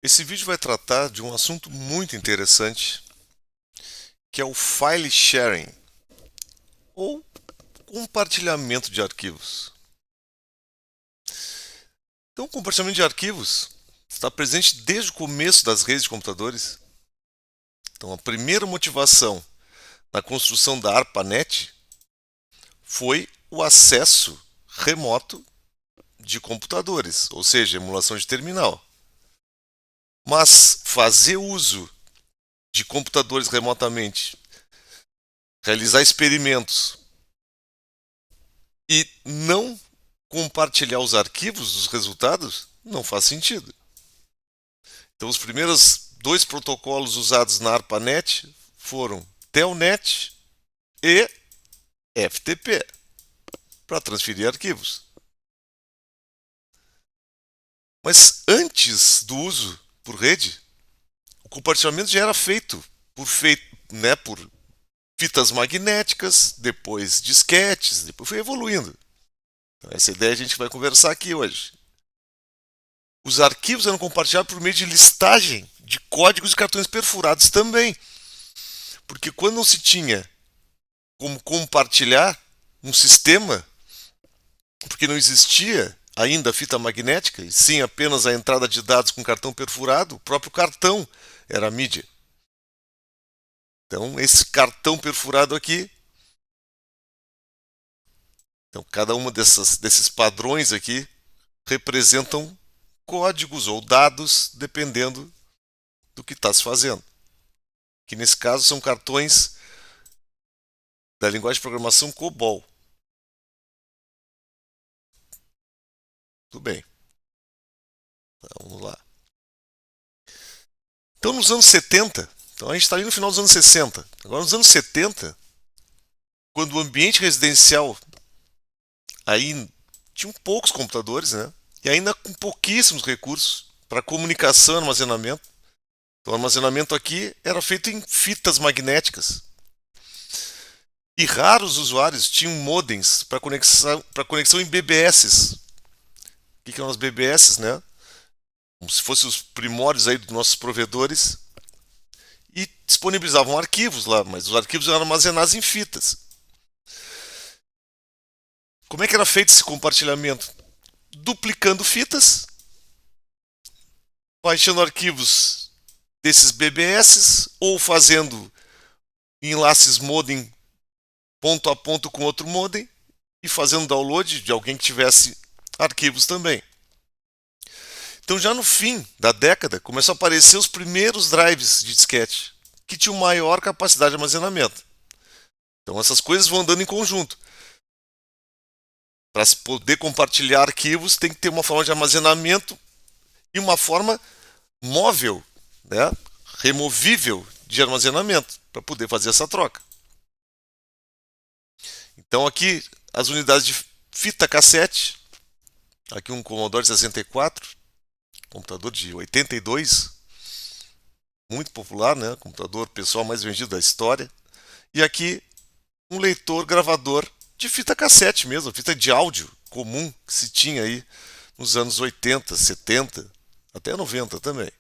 Esse vídeo vai tratar de um assunto muito interessante, que é o file sharing, ou compartilhamento de arquivos. Então, o compartilhamento de arquivos está presente desde o começo das redes de computadores. Então, a primeira motivação na construção da ARPANET foi o acesso remoto de computadores, ou seja, emulação de terminal. Mas fazer uso de computadores remotamente, realizar experimentos e não compartilhar os arquivos dos resultados não faz sentido. Então, os primeiros dois protocolos usados na ARPANET foram Telnet e FTP para transferir arquivos. Mas antes do uso por rede, o compartilhamento já era feito por fitas magnéticas, depois disquetes, depois foi evoluindo. Então, essa ideia a gente vai conversar aqui hoje. Os arquivos eram compartilhados por meio de listagem de códigos de cartões perfurados também. Porque quando não se tinha como compartilhar um sistema, porque não existia ainda a fita magnética, e sim apenas a entrada de dados com cartão perfurado, o próprio cartão era a mídia. Então, esse cartão perfurado aqui, então cada uma desses padrões aqui representam códigos ou dados, dependendo do que está se fazendo. Que nesse caso são cartões da linguagem de programação COBOL. Tudo bem. Então, vamos lá. Então, nos anos 70, então a gente está ali no final dos anos 60. Agora, nos anos 70, quando o ambiente residencial aí tinha poucos computadores, né? E ainda com pouquíssimos recursos para comunicação e armazenamento. Então, o armazenamento aqui era feito em fitas magnéticas. E raros usuários tinham modems para conexão em BBS. O que eram as BBS, né? Como se fossem os primórdios aí dos nossos provedores. E disponibilizavam arquivos lá, mas os arquivos eram armazenados em fitas. Como é que era feito esse compartilhamento? Duplicando fitas, baixando arquivos desses BBS ou fazendo enlaces modem ponto a ponto com outro modem e fazendo download de alguém que tivesse arquivos também. Então, já no fim da década, começou a aparecer os primeiros drives de disquete que tinham maior capacidade de armazenamento. Então, essas coisas vão andando em conjunto. Para se poder compartilhar arquivos, tem que ter uma forma de armazenamento e uma forma móvel, né, removível de armazenamento, para poder fazer essa troca. Então, aqui, as unidades de fita cassete, aqui um Commodore 64, computador de 82, muito popular, né? Computador pessoal mais vendido da história. E aqui um leitor gravador de fita cassete mesmo, fita de áudio comum que se tinha aí nos anos 80, 70, até 90 também.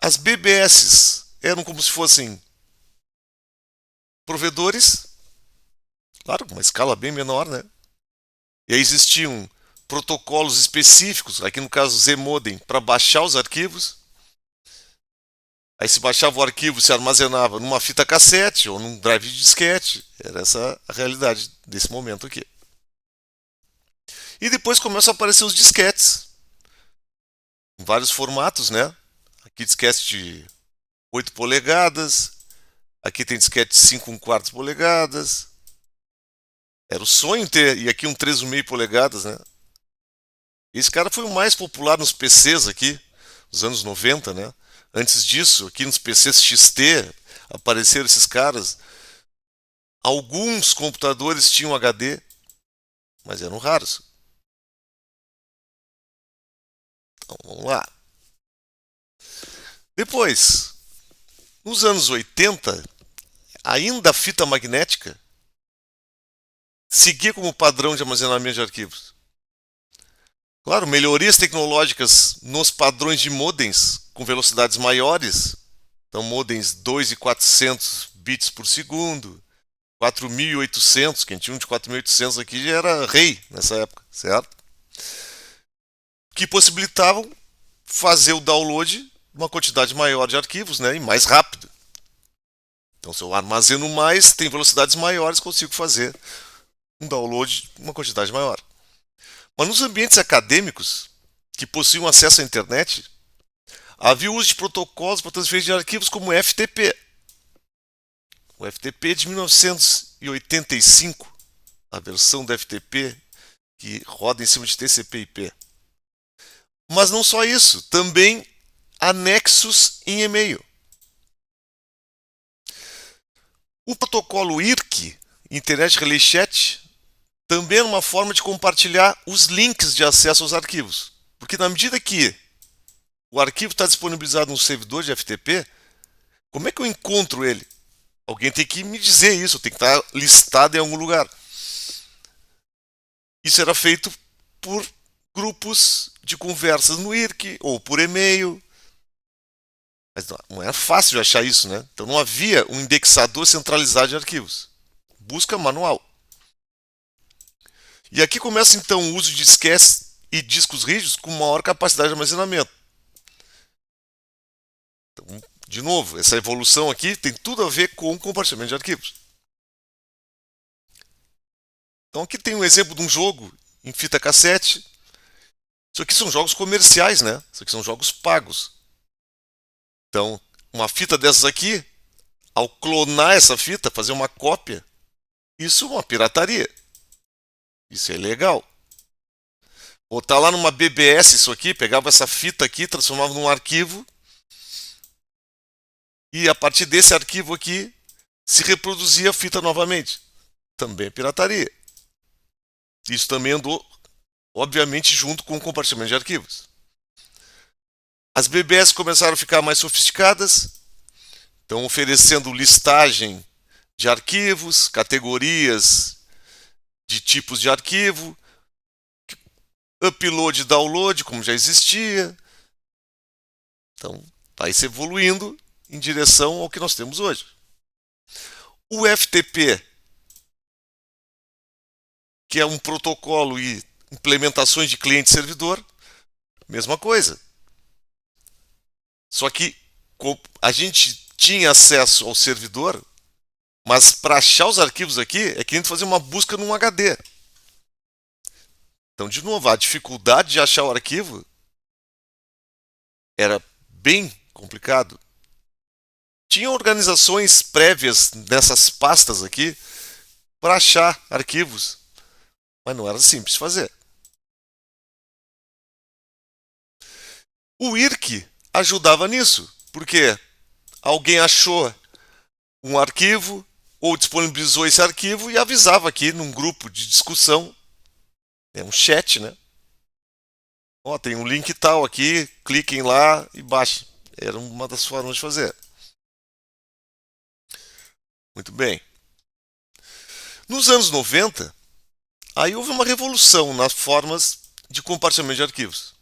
As BBS eram como se fossem provedores, claro, com uma escala bem menor, né? E aí existiam protocolos específicos, aqui no caso Zmodem, para baixar os arquivos. Aí se baixava o arquivo, se armazenava numa fita cassete ou num drive de disquete. Era essa a realidade desse momento aqui. E depois começam a aparecer os disquetes, em vários formatos, né? Aqui disquete de 8 polegadas, aqui tem disquete de 5 1/4 polegadas. Era o sonho ter, e aqui um 3,5 polegadas, né? Esse cara foi o mais popular nos PCs aqui, nos anos 90, né? Antes disso, aqui nos PCs XT, apareceram esses caras. Alguns computadores tinham HD, mas eram raros. Então, vamos lá. Depois, nos anos 80, ainda a fita magnética seguia como padrão de armazenamento de arquivos. Claro, melhorias tecnológicas nos padrões de modems com velocidades maiores. Então, modems 2.400 bits por segundo, 4.800, quem tinha um de 4.800 aqui já era rei nessa época, certo? Que possibilitavam fazer o download de uma quantidade maior de arquivos, né, e mais rápido. Então, se eu armazeno mais, tem velocidades maiores, consigo fazer um download de uma quantidade maior. Mas nos ambientes acadêmicos, que possuíam acesso à internet, havia o uso de protocolos para transferência de arquivos como o FTP. O FTP de 1985, a versão do FTP que roda em cima de TCP/IP. Mas não só isso, também anexos em e-mail. O protocolo IRC, Internet Relay Chat, também é uma forma de compartilhar os links de acesso aos arquivos. Porque na medida que o arquivo está disponibilizado no servidor de FTP, como é que eu encontro ele? Alguém tem que me dizer isso, tem que estar listado em algum lugar. Isso era feito por grupos de conversas no IRC ou por e-mail. Mas não era fácil de achar isso, né? Então não havia um indexador centralizado de arquivos. Busca manual. E aqui começa então o uso de disquetes e discos rígidos com maior capacidade de armazenamento. Então, de novo, essa evolução aqui tem tudo a ver com o compartilhamento de arquivos. Então aqui tem um exemplo de um jogo em fita cassete. Isso aqui são jogos comerciais, né? Isso aqui são jogos pagos. Então, uma fita dessas aqui, ao clonar essa fita, fazer uma cópia, isso é uma pirataria. Isso é ilegal. Botar lá numa BBS isso aqui, pegava essa fita aqui, transformava num arquivo, e a partir desse arquivo aqui se reproduzia a fita novamente. Também é pirataria. Isso também andou, obviamente, junto com o compartilhamento de arquivos. As BBS começaram a ficar mais sofisticadas, então oferecendo listagem de arquivos, categorias de tipos de arquivo, upload e download, como já existia. Então, vai se evoluindo em direção ao que nós temos hoje. O FTP, que é um protocolo e implementações de cliente-servidor, mesma coisa. Só que a gente tinha acesso ao servidor, mas para achar os arquivos aqui é que a gente fazia uma busca num HD. Então, de novo, a dificuldade de achar o arquivo era bem complicado. Tinha organizações prévias nessas pastas aqui para achar arquivos, mas não era simples fazer. O IRC ajudava nisso, porque alguém achou um arquivo ou disponibilizou esse arquivo e avisava aqui num grupo de discussão, é um chat, né? Ó, tem um link tal aqui, cliquem lá e baixem. Era uma das formas de fazer. Muito bem. Nos anos 90, aí houve uma revolução nas formas de compartilhamento de arquivos.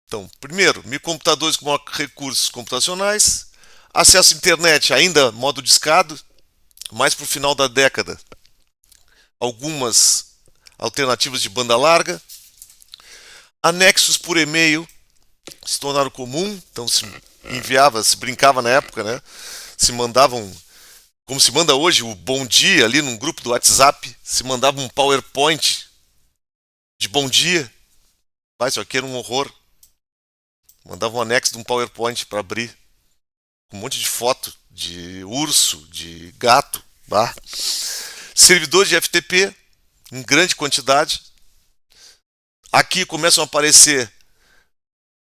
Então, primeiro, microcomputadores com recursos computacionais, acesso à internet ainda modo discado, mais para o final da década, algumas alternativas de banda larga, anexos por e-mail se tornaram comum, então se enviava, se brincava na época, né? Se mandavam, como se manda hoje, o bom dia ali num grupo do WhatsApp, se mandava um PowerPoint de bom dia. Vai, isso aqui era um horror. Mandava um anexo de um PowerPoint para abrir, com um monte de foto de urso, de gato. Bah. Servidor de FTP em grande quantidade. Aqui começam a aparecer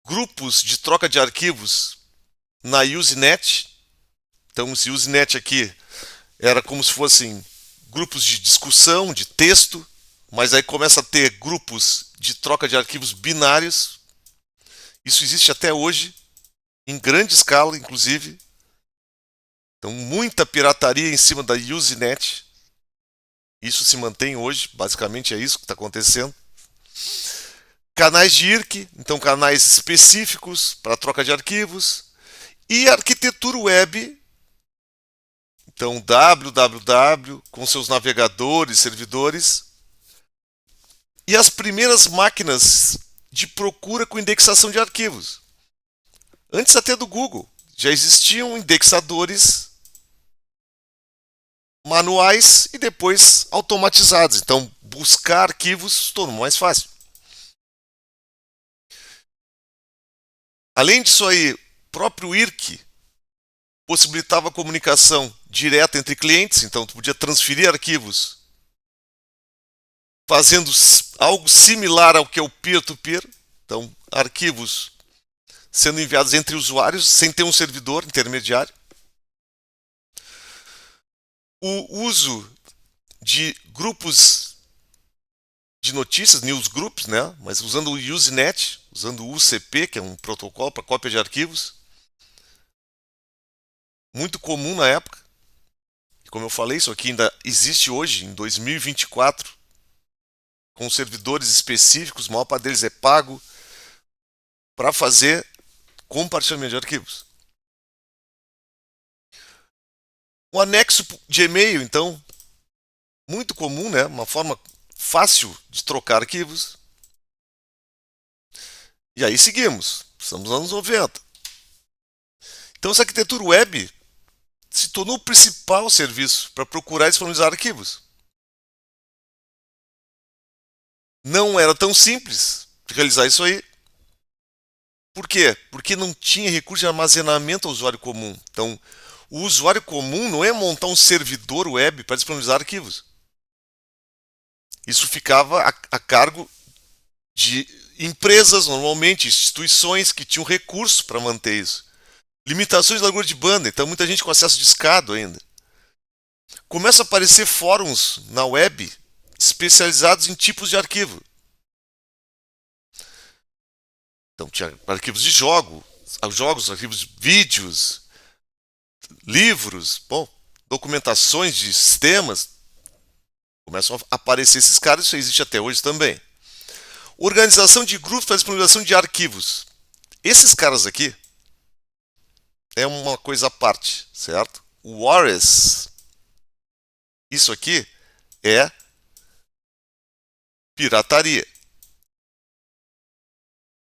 grupos de troca de arquivos na Usenet. Então, esse Usenet aqui era como se fossem grupos de discussão, de texto, mas aí começa a ter grupos de troca de arquivos binários. Isso existe até hoje, em grande escala, inclusive. Então, muita pirataria em cima da Usenet. Isso se mantém hoje, basicamente é isso que está acontecendo. canais de IRC, então canais específicos para troca de arquivos, e arquitetura web, então www com seus navegadores, servidores, e as primeiras máquinas de procura com indexação de arquivos. Antes até do Google, já existiam indexadores manuais e depois automatizados. Então, buscar arquivos se tornou mais fácil. Além disso aí, o próprio IRC possibilitava a comunicação direta entre clientes, então tu podia transferir arquivos fazendo algo similar ao que é o peer-to-peer, então arquivos sendo enviados entre usuários sem ter um servidor intermediário. O uso de grupos de notícias, newsgroups, né? Mas usando o Usenet, usando o UCP, que é um protocolo para cópia de arquivos, muito comum na época. Como eu falei, isso aqui ainda existe hoje, em 2024, com servidores específicos, a maior parte deles é pago para fazer compartilhamento de arquivos. O anexo de e-mail, então, muito comum, né? Uma forma fácil de trocar arquivos. E aí seguimos, estamos nos anos 90. Então essa arquitetura web se tornou o principal serviço para procurar e disponibilizar arquivos. Não era tão simples de realizar isso aí. Por quê? Porque não tinha recurso de armazenamento ao usuário comum. Então, o usuário comum não é montar um servidor web para disponibilizar arquivos. Isso ficava a cargo de empresas, normalmente, instituições que tinham recurso para manter isso. Limitações de largura de banda, então muita gente com acesso discado ainda. Começam a aparecer fóruns na web especializados em tipos de arquivo. Então tinha arquivos de jogos, arquivos de vídeos, livros, bom, documentações de sistemas. Começam a aparecer esses caras, isso existe até hoje também. Organização de grupos para disponibilização de arquivos. Esses caras aqui é uma coisa à parte, certo? O WARES, isso aqui é pirataria.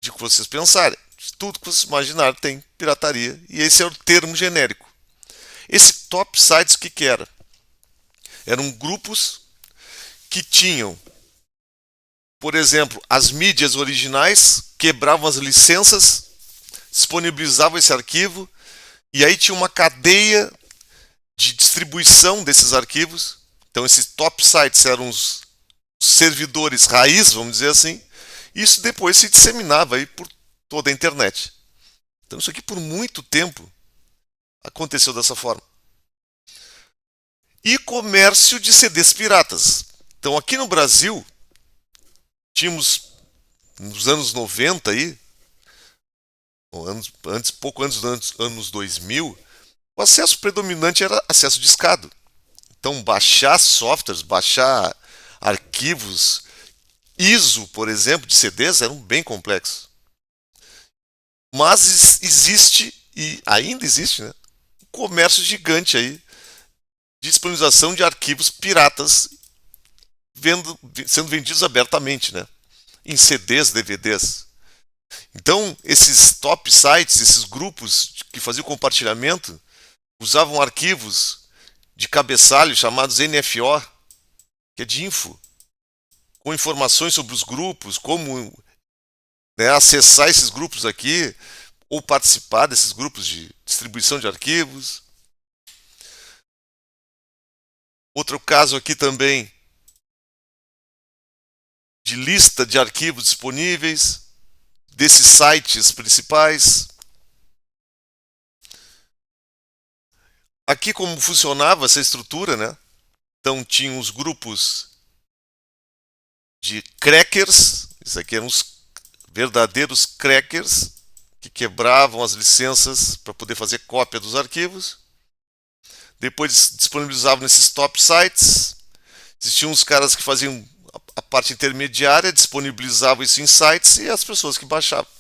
De que vocês pensarem. De tudo que vocês imaginarem tem pirataria. E esse é o termo genérico. Esse top sites, o que era? Eram grupos que tinham, por exemplo, as mídias originais, quebravam as licenças, disponibilizavam esse arquivo, e aí tinha uma cadeia de distribuição desses arquivos. Então esses top sites eram os servidores raiz, vamos dizer assim. Isso depois se disseminava aí por toda a internet. Então isso aqui por muito tempo aconteceu dessa forma. E comércio de CDs piratas. Então aqui no Brasil, tínhamos nos anos 90 aí, pouco antes dos anos 2000, o acesso predominante era acesso discado. Então baixar softwares, baixar arquivos ISO, por exemplo, de CDs eram bem complexos. Mas existe, e ainda existe, né, um comércio gigante aí de disponibilização de arquivos piratas sendo vendidos abertamente, né, em CDs, DVDs. Então, esses top sites, esses grupos que faziam compartilhamento, usavam arquivos de cabeçalho chamados NFO, que é de info, com informações sobre os grupos, como, né, acessar esses grupos aqui, ou participar desses grupos de distribuição de arquivos. Outro caso aqui também, de lista de arquivos disponíveis, desses sites principais. Aqui como funcionava essa estrutura, né? Então tinham os grupos de crackers, isso aqui eram os verdadeiros crackers que quebravam as licenças para poder fazer cópia dos arquivos. Depois disponibilizavam nesses top sites. Existiam uns caras que faziam a parte intermediária disponibilizava isso em sites e as pessoas que baixavam.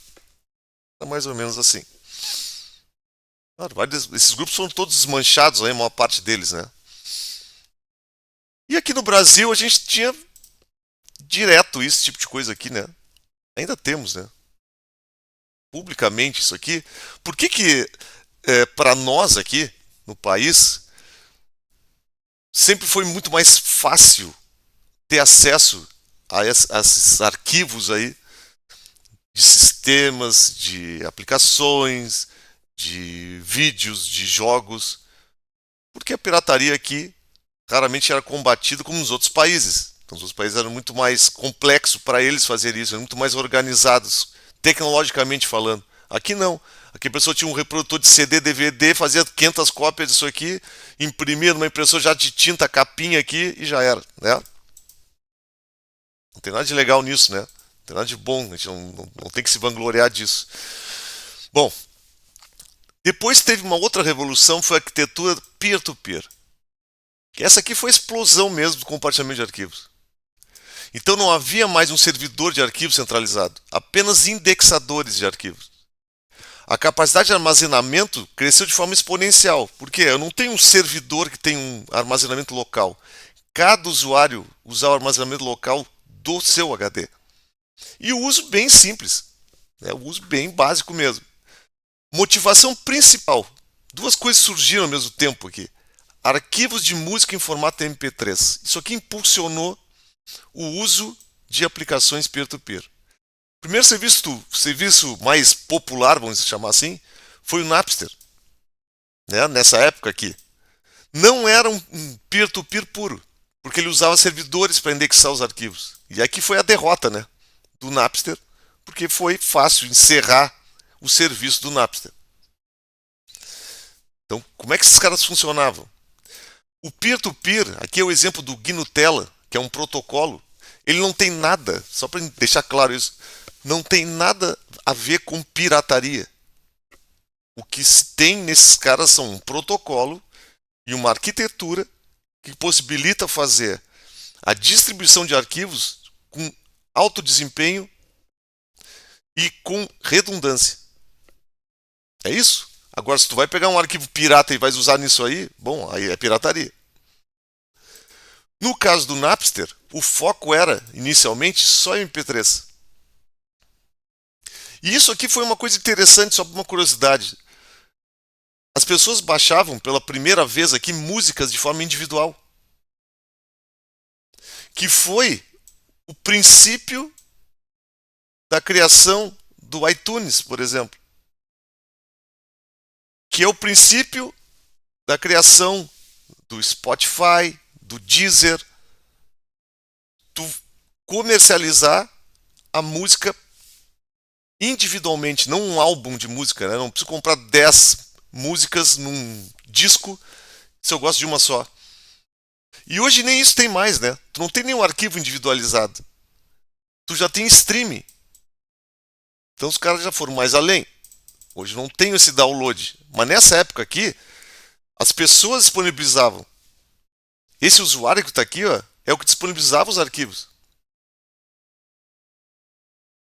É mais ou menos assim. Claro, esses grupos foram todos desmanchados, aí, a maior parte deles, né? E aqui no Brasil a gente tinha direto esse tipo de coisa aqui, né? Ainda temos, né? Publicamente isso aqui. Por que que para nós aqui no país sempre foi muito mais fácil ter acesso a esses arquivos aí de sistemas, de aplicações, de vídeos, de jogos, porque a pirataria aqui raramente era combatida como nos outros países. Então, os outros países eram muito mais complexo para eles fazer isso, eram muito mais organizados, tecnologicamente falando. Aqui não. Aqui a pessoa tinha um reprodutor de CD, DVD, fazia 500 cópias disso aqui, imprimia numa impressora já de tinta, capinha aqui e já era, né? Não tem nada de legal nisso, né? Não tem nada de bom, a gente não tem que se vangloriar disso. Bom, depois teve uma outra revolução, foi a arquitetura peer-to-peer. Essa aqui foi a explosão mesmo do compartilhamento de arquivos. Então não havia mais um servidor de arquivos centralizado, apenas indexadores de arquivos. A capacidade de armazenamento cresceu de forma exponencial, porque eu não tenho um servidor que tem um armazenamento local. Cada usuário usa o armazenamento local do seu HD. E o uso bem simples, né? O uso bem básico mesmo. Motivação principal. Duas coisas surgiram ao mesmo tempo aqui. Arquivos de música em formato MP3. Isso aqui impulsionou o uso de aplicações peer-to-peer. O primeiro serviço mais popular, vamos chamar assim, foi o Napster, né? Nessa época aqui. Não era um peer-to-peer puro, porque ele usava servidores para indexar os arquivos. E aqui foi a derrota, né, do Napster, porque foi fácil encerrar o serviço do Napster. Então, como é que esses caras funcionavam? O peer-to-peer, aqui é o exemplo do GNU Tela, que é um protocolo. Ele não tem nada, só para deixar claro isso, não tem nada a ver com pirataria. O que se tem nesses caras são um protocolo e uma arquitetura que possibilita fazer a distribuição de arquivos com alto desempenho e com redundância. É isso? Agora, se tu vai pegar um arquivo pirata e vai usar nisso aí, bom, aí é pirataria. No caso do Napster, o foco era, inicialmente, só MP3. E isso aqui foi uma coisa interessante, só por uma curiosidade. As pessoas baixavam pela primeira vez aqui músicas de forma individual. Que foi o princípio da criação do iTunes, por exemplo. Que é o princípio da criação do Spotify, do Deezer. Tu comercializar a música individualmente, não um álbum de música, né? Não preciso comprar 10 músicas num disco se eu gosto de uma só. E hoje nem isso tem mais, né? Tu não tem nenhum arquivo individualizado. Tu já tem streaming. Então os caras já foram mais além. Hoje não tem esse download. Mas nessa época aqui, as pessoas disponibilizavam. Esse usuário que está aqui, ó, é o que disponibilizava os arquivos.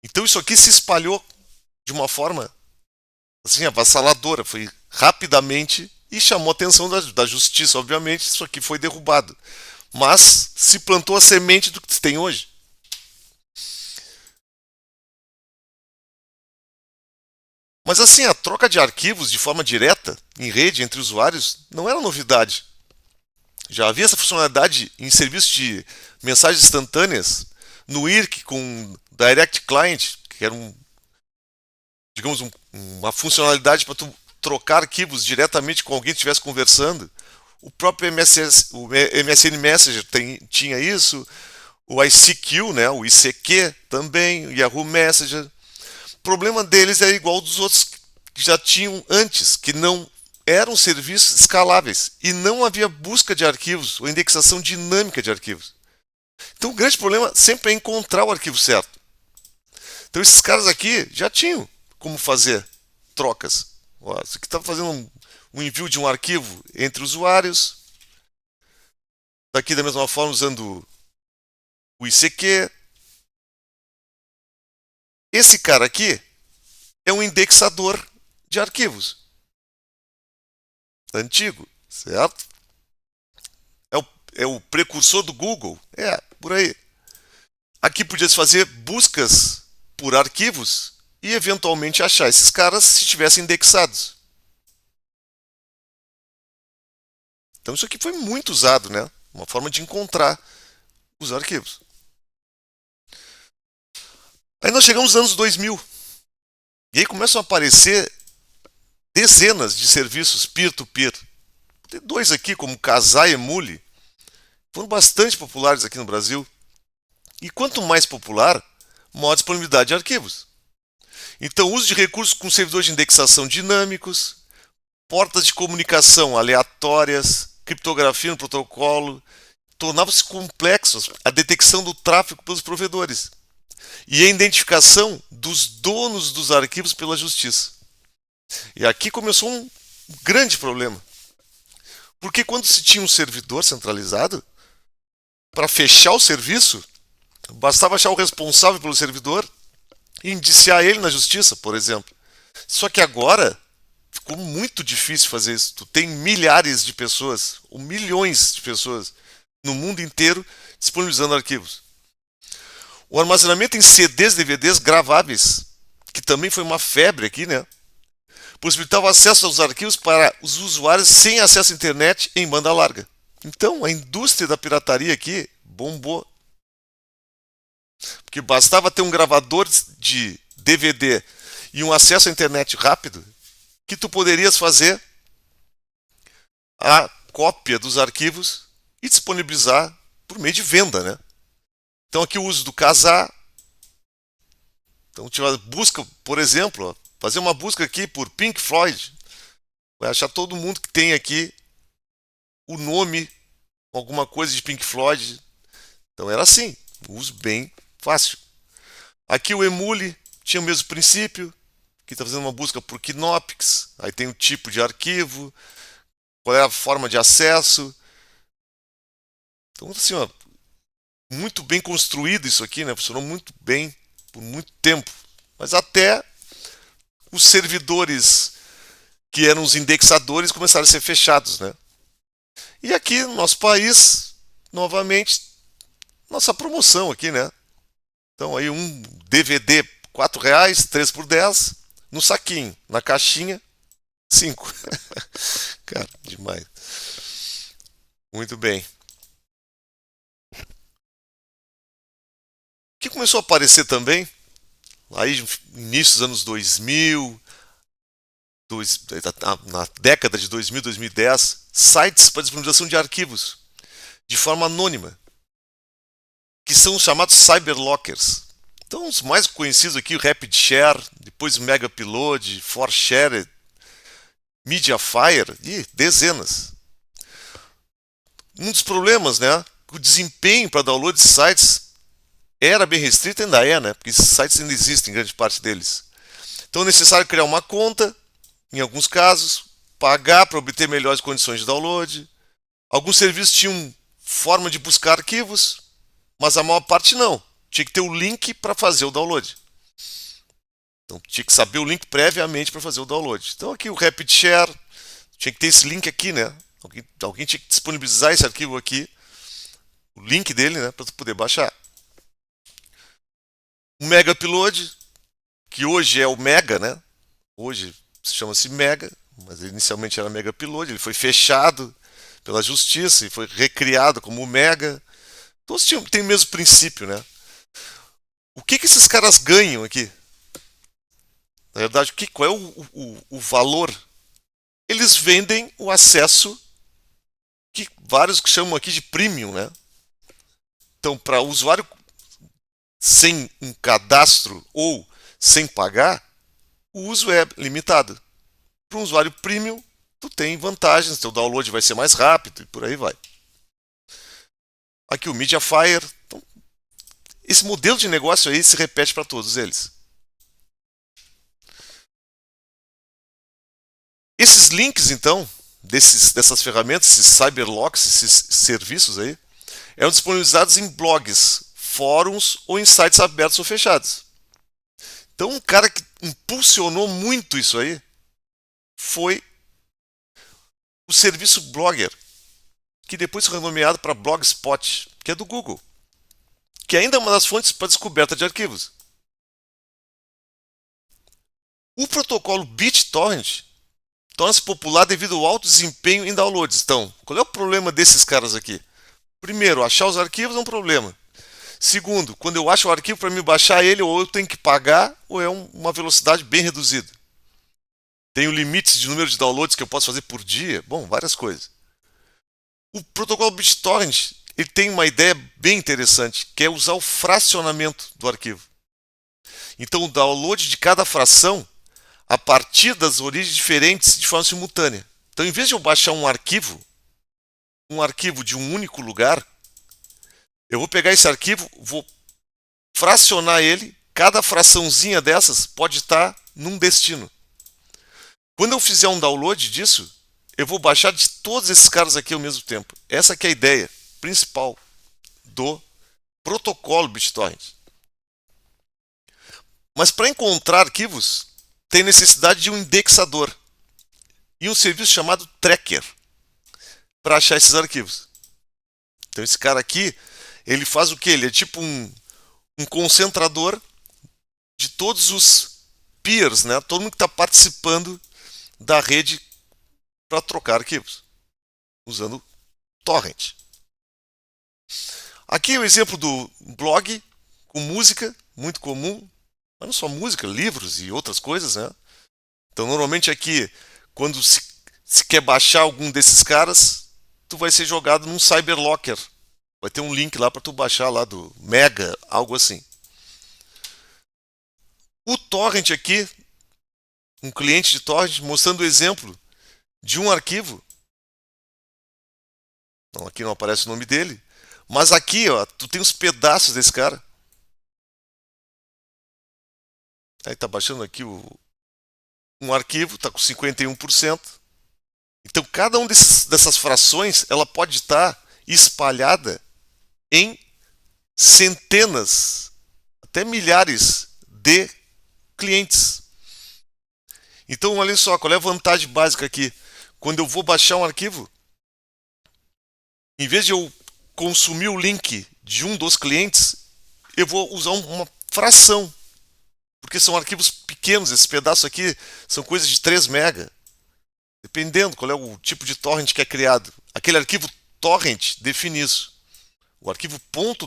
Então isso aqui se espalhou de uma forma assim avassaladora, foi rapidamente e chamou a atenção da justiça, obviamente, isso aqui foi derrubado. Mas se plantou a semente do que se tem hoje. Mas assim, a troca de arquivos de forma direta, em rede, entre usuários, não era novidade. Já havia essa funcionalidade em serviços de mensagens instantâneas, no IRC com Direct Client, que era digamos, uma funcionalidade para tu trocar arquivos diretamente com alguém que estivesse conversando. O próprio o MSN Messenger tinha isso, o ICQ, né, o ICQ também, o Yahoo Messenger. O problema deles é igual dos outros que já tinham antes, que não eram serviços escaláveis e não havia busca de arquivos ou indexação dinâmica de arquivos. Então o grande problema sempre é encontrar o arquivo certo. Então esses caras aqui já tinham como fazer trocas. Você aqui está fazendo um envio de um arquivo entre usuários. Daqui da mesma forma usando o ICQ. Esse cara aqui é um indexador de arquivos. Antigo, certo? É o precursor do Google. É, por aí. Aqui podia se fazer buscas por arquivos e eventualmente achar esses caras se estivessem indexados. Então isso aqui foi muito usado, né? Uma forma de encontrar os arquivos. Aí nós chegamos nos anos 2000. E aí começam a aparecer dezenas de serviços peer-to-peer. Tem dois aqui, como Kazaa e Emule, foram bastante populares aqui no Brasil. E quanto mais popular, maior disponibilidade de arquivos. Então, uso de recursos com servidores de indexação dinâmicos, portas de comunicação aleatórias, criptografia no protocolo, tornava-se complexos a detecção do tráfego pelos provedores e a identificação dos donos dos arquivos pela justiça. E aqui começou um grande problema. Porque quando se tinha um servidor centralizado, para fechar o serviço, bastava achar o responsável pelo servidor e indiciar ele na justiça, por exemplo. Só que agora ficou muito difícil fazer isso. Tu tem milhares de pessoas, ou milhões de pessoas, no mundo inteiro disponibilizando arquivos. O armazenamento em CDs, DVDs graváveis, que também foi uma febre aqui, né? Possibilitava acesso aos arquivos para os usuários sem acesso à internet em banda larga. Então, a indústria da pirataria aqui bombou. Porque bastava ter um gravador de DVD e um acesso à internet rápido que tu poderias fazer a cópia dos arquivos e disponibilizar por meio de venda, né? Então aqui o uso do Kazaa. Então busca, por exemplo, fazer uma busca aqui por Pink Floyd. Vai achar todo mundo que tem aqui o nome, alguma coisa de Pink Floyd. Então era assim, uso bem fácil. Aqui o Emule tinha o mesmo princípio. Aqui está fazendo uma busca por Knoppix. Aí tem o tipo de arquivo, qual é a forma de acesso. Então assim, ó, muito bem construído isso aqui, né? Funcionou muito bem por muito tempo. Mas até os servidores que eram os indexadores começaram a ser fechados, né? E aqui no nosso país, novamente, nossa promoção aqui, né? Então aí um DVD R$4, 3 por 10, no saquinho, na caixinha, 5. Cara, demais. Muito bem. O que começou a aparecer também, aí no início dos anos 2000, na década de 2000, 2010, sites para disponibilização de arquivos de forma anônima, que são os chamados cyberlockers. Então, os mais conhecidos aqui, o RapidShare, depois o Megapilode, 4Share, Mediafire e dezenas. Um dos problemas, né, o desempenho para download de sites era bem restrito, ainda é, né, porque esses sites ainda existem, grande parte deles. Então é necessário criar uma conta, em alguns casos, pagar para obter melhores condições de download. Alguns serviços tinham forma de buscar arquivos, mas a maior parte não. Tinha que ter o link para fazer o download. Então tinha que saber o link previamente para fazer o download. Então aqui o RapidShare, tinha que ter esse link aqui, né? Alguém tinha que disponibilizar esse arquivo aqui, o link dele, né, para tu poder baixar. O Megapilode, que hoje é o Mega, né? Hoje chama-se Mega, mas inicialmente era Megapilode, ele foi fechado pela justiça e foi recriado como o Mega. Todos têm o mesmo princípio, né? O que esses caras ganham aqui? Na verdade, qual é o valor? Eles vendem o acesso que vários chamam aqui de premium, né? Então, para o usuário sem um cadastro ou sem pagar, o uso é limitado. Para um usuário premium, tu tem vantagens, teu download vai ser mais rápido e por aí vai. Aqui o Mediafire. Então, esse modelo de negócio aí se repete para todos eles. Esses links, então, dessas ferramentas, esses cyberlocks, esses serviços aí, eram disponibilizados em blogs fóruns ou em sites abertos ou fechados. Então, um cara que impulsionou muito isso aí foi o serviço Blogger, que depois foi renomeado para Blogspot, que é do Google, que ainda é uma das fontes para descoberta de arquivos. O protocolo BitTorrent torna-se popular devido ao alto desempenho em downloads. Então, qual é o problema desses caras aqui? Primeiro, achar os arquivos é um problema. Segundo, quando eu acho o arquivo para me baixar ele, ou eu tenho que pagar, ou é uma velocidade bem reduzida. Tenho limites de número de downloads que eu posso fazer por dia. Bom, várias coisas. O protocolo BitTorrent ele tem uma ideia bem interessante, que é usar o fracionamento do arquivo. Então, o download de cada fração a partir das origens diferentes de forma simultânea. Então, em vez de eu baixar um arquivo de um único lugar, eu vou pegar esse arquivo, vou fracionar ele, cada fraçãozinha dessas pode estar num destino. Quando eu fizer um download disso, eu vou baixar de todos esses caras aqui ao mesmo tempo. Essa que é a ideia principal do protocolo BitTorrent. Mas para encontrar arquivos, tem necessidade de um indexador e um serviço chamado Tracker para achar esses arquivos. Então esse cara aqui, ele faz o que? Ele é tipo um concentrador de todos os peers, né? Todo mundo que está participando da rede para trocar arquivos, usando torrent. Aqui é o exemplo do blog com música, muito comum, mas não só música, livros e outras coisas, né? Então normalmente aqui, quando se quer baixar algum desses caras, tu vai ser jogado num cyberlocker. Vai ter um link lá para tu baixar lá do Mega, algo assim. O torrent aqui, um cliente de torrent mostrando o exemplo de um arquivo. Não, aqui não aparece o nome dele, mas aqui, ó, tu tem os pedaços desse cara. Aí tá baixando aqui um arquivo, tá com 51%. Então cada um dessas frações, ela pode estar espalhada em centenas, até milhares de clientes. Então, olha só, qual é a vantagem básica aqui? Quando eu vou baixar um arquivo, em vez de eu consumir o link de um dos clientes, eu vou usar uma fração. Porque são arquivos pequenos, esses pedaços aqui são coisas de 3 MB. Dependendo qual é o tipo de torrent que é criado. Aquele arquivo torrent define isso. O arquivo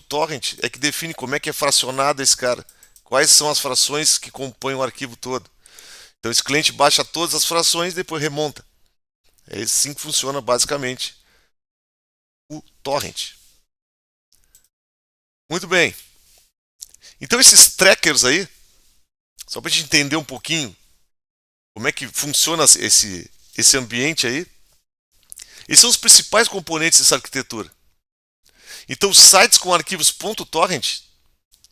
.torrent é que define como é que é fracionado esse cara. Quais são as frações que compõem o arquivo todo. Então esse cliente baixa todas as frações e depois remonta. É assim que funciona basicamente o torrent. Muito bem. Então esses trackers aí, só para a gente entender um pouquinho como é que funciona esse ambiente aí, eles são os principais componentes dessa arquitetura. Então sites com arquivos .torrent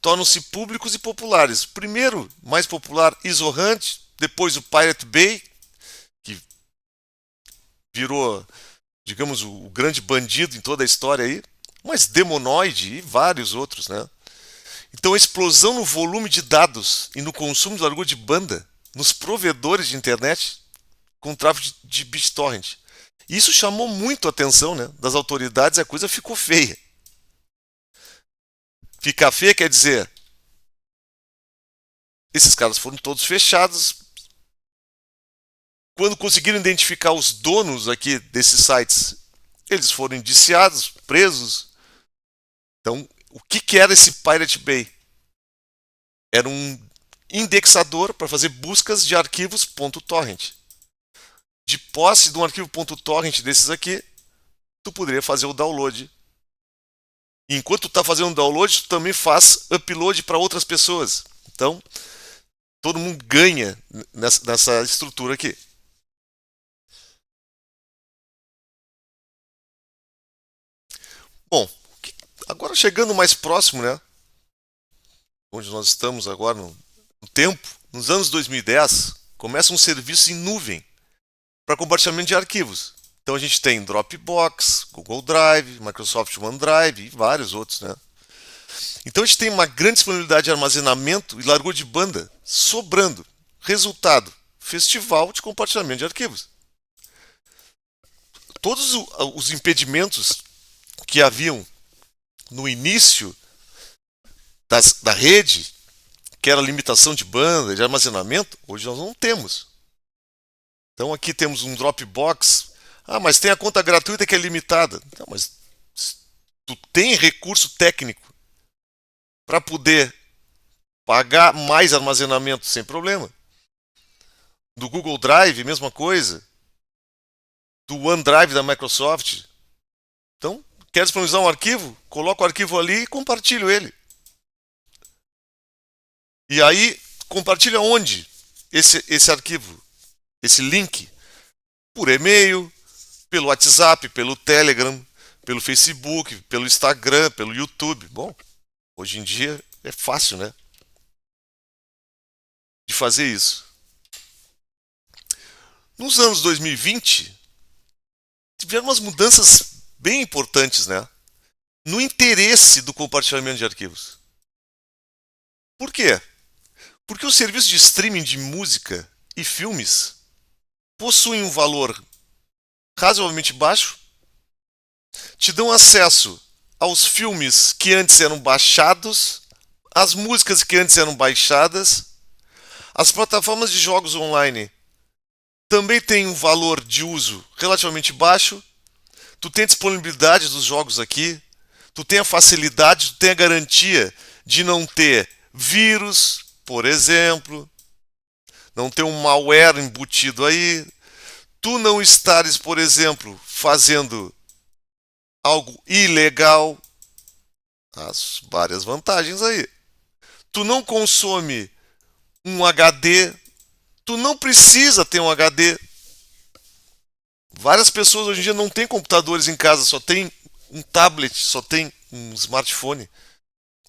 tornam-se públicos e populares. Primeiro, mais popular, EasyHunt, depois o Pirate Bay, que virou, digamos, o grande bandido em toda a história aí, mas Demonoid e vários outros, né? Então a explosão no volume de dados e no consumo de largura de banda nos provedores de internet com tráfego de BitTorrent. Isso chamou muito a atenção, né, das autoridades e a coisa ficou feia. Ficar feia quer dizer, esses caras foram todos fechados. Quando conseguiram identificar os donos aqui desses sites, eles foram indiciados, presos. Então, o que era esse Pirate Bay? Era um indexador para fazer buscas de arquivos .torrent. De posse de um arquivo .torrent desses aqui, tu poderia fazer o download. E enquanto tu está fazendo o download, tu também faz upload para outras pessoas. Então, todo mundo ganha nessa estrutura aqui. Bom, agora chegando mais próximo, né? Onde nós estamos agora no tempo, nos anos 2010, começa um serviço em nuvem para compartilhamento de arquivos. Então a gente tem Dropbox, Google Drive, Microsoft OneDrive e vários outros, né? Então a gente tem uma grande disponibilidade de armazenamento e largura de banda sobrando. Resultado: festival de compartilhamento de arquivos. Todos os impedimentos que haviam no início da rede, que era a limitação de banda, de armazenamento, hoje nós não temos. Então aqui temos um Dropbox. Ah, mas tem a conta gratuita que é limitada. Não, mas tu tem recurso técnico para poder pagar mais armazenamento sem problema. Do Google Drive, mesma coisa. Do OneDrive da Microsoft. Então, quer disponibilizar um arquivo? Coloca o arquivo ali e compartilho ele. E aí, compartilha onde esse arquivo? Esse link? Por e-mail, pelo WhatsApp, pelo Telegram, pelo Facebook, pelo Instagram, pelo YouTube. Bom, hoje em dia é fácil, né? De fazer isso. Nos anos 2020, tiveram umas mudanças bem importantes, né? No interesse do compartilhamento de arquivos. Por quê? Porque os serviços de streaming de música e filmes possuem um valor razoavelmente baixo, te dão acesso aos filmes que antes eram baixados, às músicas que antes eram baixadas, as plataformas de jogos online também têm um valor de uso relativamente baixo, tu tem a disponibilidade dos jogos aqui, tu tem a facilidade, tu tem a garantia de não ter vírus, por exemplo, não ter um malware embutido aí, tu não estares, por exemplo, fazendo algo ilegal, as várias vantagens aí. Tu não consome um HD, tu não precisa ter um HD. Várias pessoas hoje em dia não têm computadores em casa, só tem um tablet, só tem um smartphone.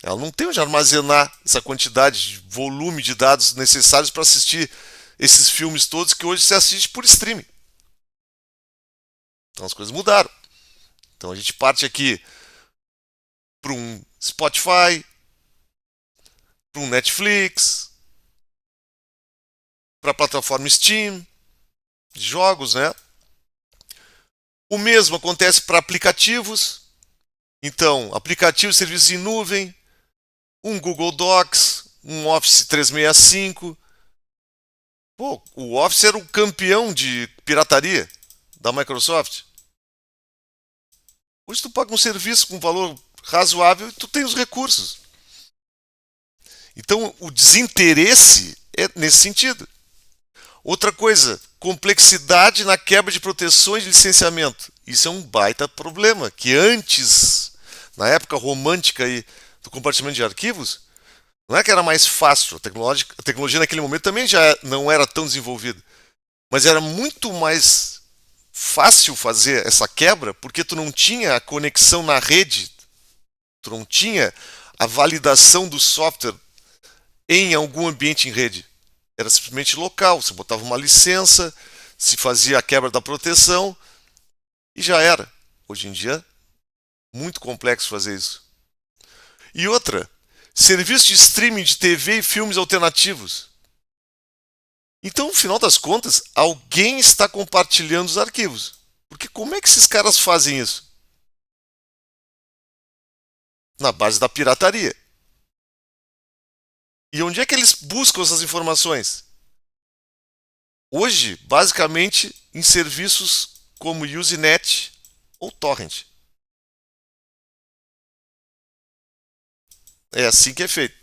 Ela não tem onde armazenar essa quantidade de volume de dados necessários para assistir esses filmes todos que hoje se assiste por streaming. Então as coisas mudaram. Então a gente parte aqui para um Spotify, para um Netflix, para a plataforma Steam, de jogos, né? O mesmo acontece para aplicativos. Então, aplicativos, serviços em nuvem, um Google Docs, um Office 365. Pô, o Office era o campeão de pirataria da Microsoft. Hoje tu paga um serviço com valor razoável e tu tem os recursos. Então, o desinteresse é nesse sentido. Outra coisa, complexidade na quebra de proteções de licenciamento. Isso é um baita problema, que antes, na época romântica aí do compartilhamento de arquivos, não é que era mais fácil, a tecnologia naquele momento também já não era tão desenvolvida, mas era muito mais fácil fazer essa quebra, porque tu não tinha a conexão na rede, tu não tinha a validação do software em algum ambiente em rede. Era simplesmente local, você botava uma licença, se fazia a quebra da proteção e já era. Hoje em dia, muito complexo fazer isso. E outra, serviço de streaming de TV e filmes alternativos. Então, no final das contas, alguém está compartilhando os arquivos. Porque como é que esses caras fazem isso? Na base da pirataria. E onde é que eles buscam essas informações? Hoje, basicamente, em serviços como Usenet ou Torrent. É assim que é feito.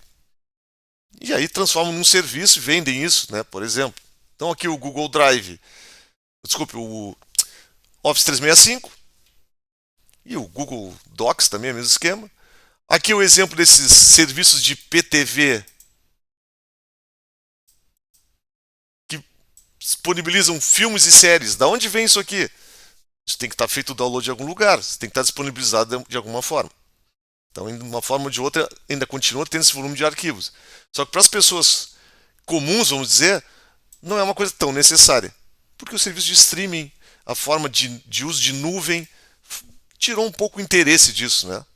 E aí transformam num serviço e vendem isso, né? Por exemplo. Então aqui o Google Drive, desculpe, o Office 365 e o Google Docs também é o mesmo esquema. Aqui o exemplo desses serviços de PTV que disponibilizam filmes e séries. Da onde vem isso aqui? Isso tem que estar feito o download de algum lugar, isso tem que estar disponibilizado de alguma forma. Então, de uma forma ou de outra, ainda continua tendo esse volume de arquivos. Só que para as pessoas comuns, vamos dizer, não é uma coisa tão necessária. Porque o serviço de streaming, a forma de uso de nuvem, tirou um pouco o interesse disso, né?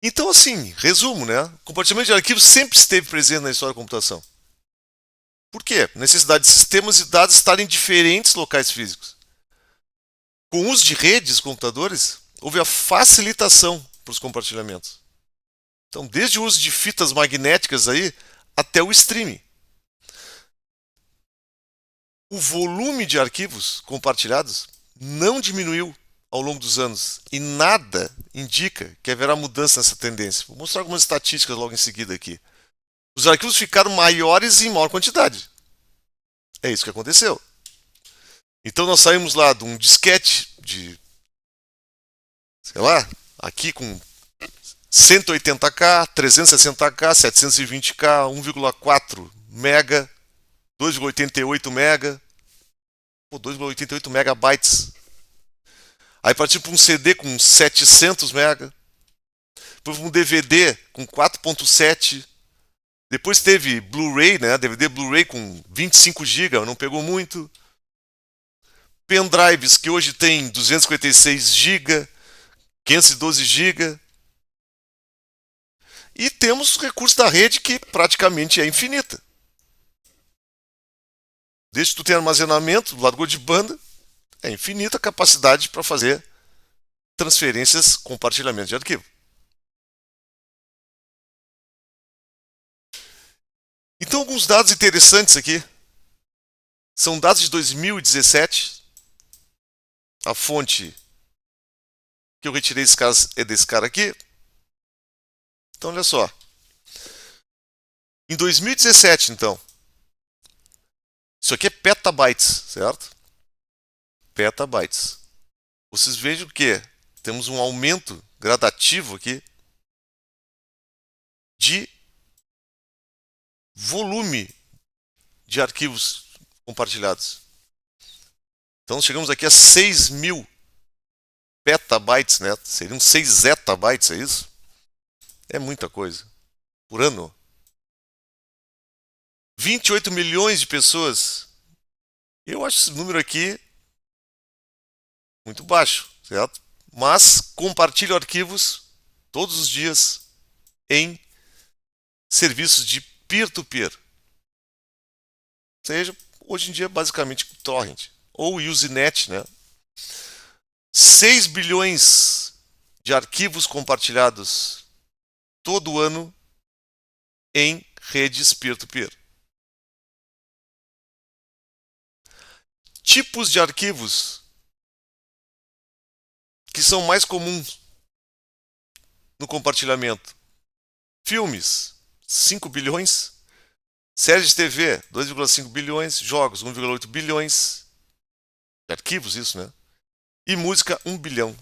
Então, assim, resumo, né? O compartilhamento de arquivos sempre esteve presente na história da computação. Por quê? Necessidade de sistemas e dados estarem em diferentes locais físicos. Com o uso de redes, computadores, houve a facilitação para os compartilhamentos. Então, desde o uso de fitas magnéticas aí até o streaming. O volume de arquivos compartilhados não diminuiu ao longo dos anos e nada indica que haverá mudança nessa tendência. Vou mostrar algumas estatísticas logo em seguida aqui. Os arquivos ficaram maiores e em maior quantidade. É isso que aconteceu. Então nós saímos lá de um disquete de, sei lá, aqui com 180K, 360K, 720K, 1,4 mega, 2,88 mega, 2,88 megabytes. Aí partiu para um CD com 700 mega, depois um DVD com 4,7. Depois teve Blu-ray, né? DVD Blu-ray com 25 GB, não pegou muito. Pendrives que hoje tem 256 GB, 512 GB. E temos recursos da rede que praticamente é infinita. Desde que tu tenha armazenamento, largou de banda, é infinita a capacidade para fazer transferências, compartilhamento de arquivo. Então, alguns dados interessantes aqui. São dados de 2017. A fonte que eu retirei é desse cara aqui. Então, olha só. Em 2017, então. Isso aqui é petabytes, certo? Petabytes. Vocês vejam que temos um aumento gradativo aqui de volume de arquivos compartilhados. Então chegamos aqui a 6.000 petabytes, né? Seriam 6 zettabytes, é isso? É muita coisa. Por ano. 28 milhões de pessoas. Eu acho esse número aqui muito baixo, certo? Mas compartilho arquivos todos os dias em serviços de peer-to-peer. Ou seja, hoje em dia basicamente torrent ou Usenet, né? 6 bilhões de arquivos compartilhados todo ano em redes peer-to-peer. Tipos de arquivos que são mais comuns no compartilhamento. Filmes, 5 bilhões. Séries de TV, 2,5 bilhões. Jogos, 1,8 bilhões. De arquivos, isso, né? E música, 1 bilhão.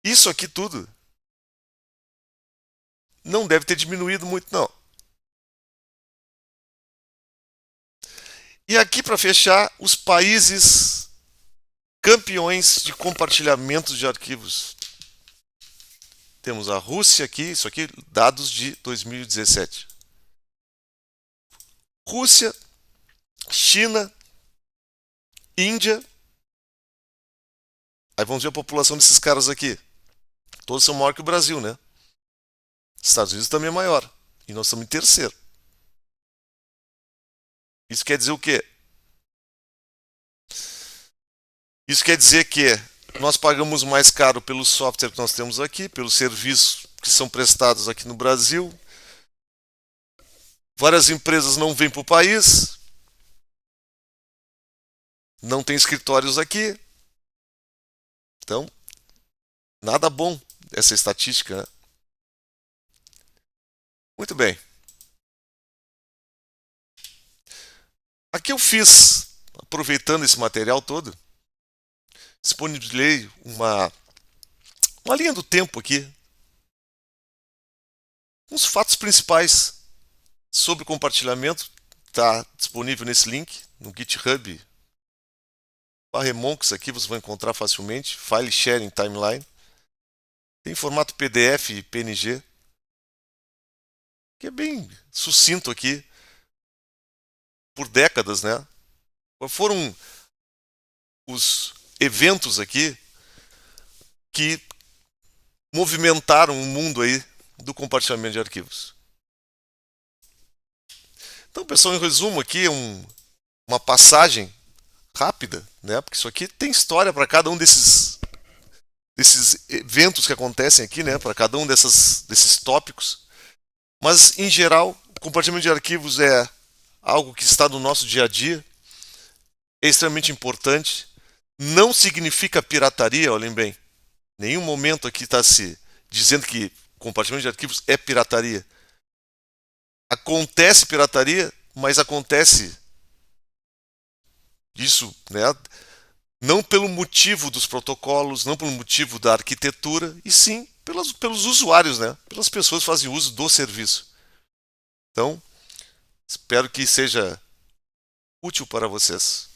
Isso aqui tudo não deve ter diminuído muito, não. E aqui, para fechar, os países campeões de compartilhamento de arquivos. Temos a Rússia aqui, isso aqui, dados de 2017. Rússia, China, Índia. Aí vamos ver a população desses caras aqui. Todos são maior que o Brasil, né? Estados Unidos também é maior. E nós estamos em terceiro. Isso quer dizer o quê? Isso quer dizer que nós pagamos mais caro pelo software que nós temos aqui, pelos serviços que são prestados aqui no Brasil. Várias empresas não vêm para o país, não tem escritórios aqui. Então, nada bom essa estatística, né? Muito bem. Aqui eu fiz, aproveitando esse material todo, disponibilizei uma linha do tempo aqui. Uns fatos principais sobre compartilhamento. Está disponível nesse link, no GitHub. Remonks aqui vocês vão encontrar facilmente. File Sharing Timeline. Tem formato PDF e PNG. Que é bem sucinto aqui. Por décadas, né? Quais foram os eventos aqui que movimentaram o mundo aí do compartilhamento de arquivos. Então, pessoal, em resumo aqui, uma passagem rápida, né? Porque isso aqui tem história para cada um desses eventos que acontecem aqui, né? Para cada um desses tópicos. Mas, em geral, o compartilhamento de arquivos é algo que está no nosso dia a dia, é extremamente importante. Não significa pirataria, olhem bem. Nenhum momento aqui está se dizendo que compartilhamento de arquivos é pirataria. Acontece pirataria, mas acontece isso, né? Não pelo motivo dos protocolos, não pelo motivo da arquitetura, e sim pelos usuários, né? Pelas pessoas que fazem uso do serviço. Então, espero que seja útil para vocês.